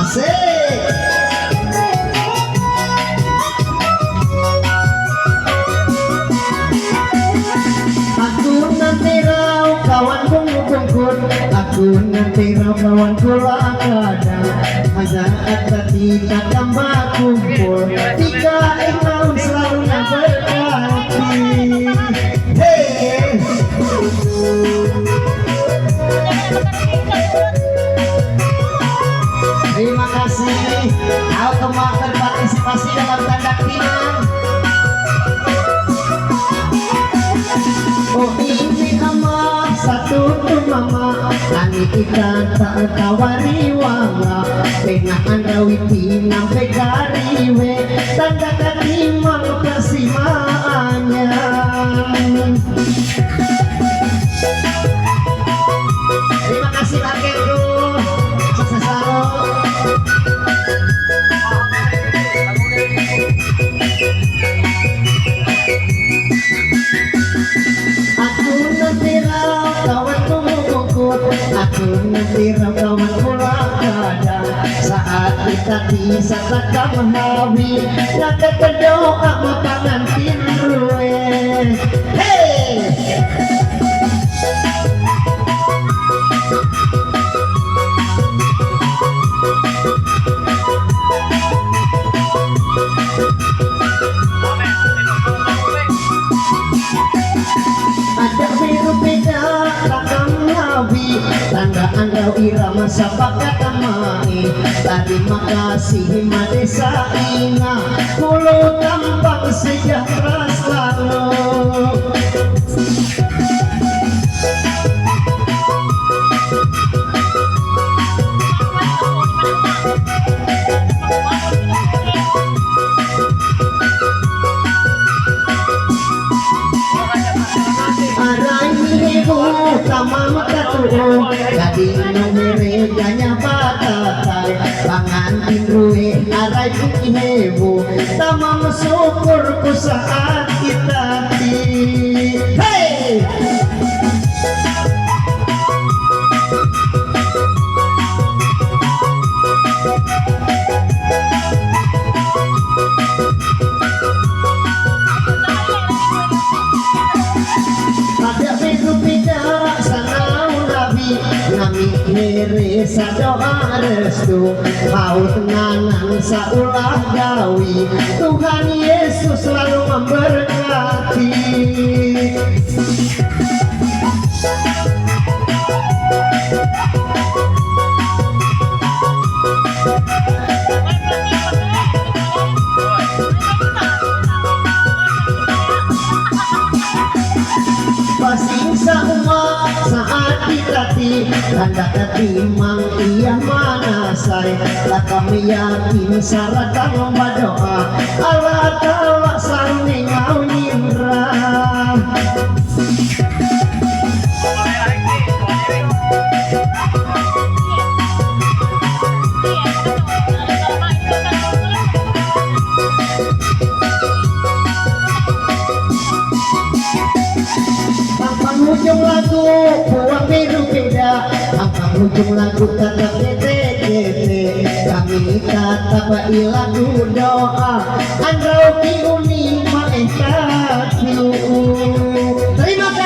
Asik. Aku nanti rau kawan bungkut, aku nanti rau kawan kula kada. Azaat kita tambah kumpul, tiga tahun selalu yang berkati. Hey. Terima kasih teman berpartisipasi dalam tanda pinang. Oh ini ama satu tuh mama, ani kita tak tawari wala, pengahan rawiti nampe gariwe, tanda katimang kasimaannya. Terima kasih kakek bro, sukses selalu. Aku nanti rau kawan bungkut, aku nanti rau kawan kula kada. Saat kita bisa tak menghawi, ngake berdoa makangan tinruwe. Hey. Ada biru beda takam ngawi, tanda andau irama sapakat amai. Terima kasih madesa ina, kulo tampang sejahtera selalu. Tamang katuo, jadi nomere ganya batatai, pangantin ruwe aray kukihebu, tamang syukur ku saat kita di. Hey! Nami sa doa restu, paut nganan sa ulah gawi, Tuhan Yesus selalu memberkati. Pasing sa umat saat ditati, tanda ketimang iya manasay, tak kami yakin saratang berdoa, Allah Ta'ala saruni ngau nyindra. Ujung lagu buang biru beda, apa ujung lagu kata kete kami kata bai lagu doa, andrau kiuni maekatu. Terima kasih.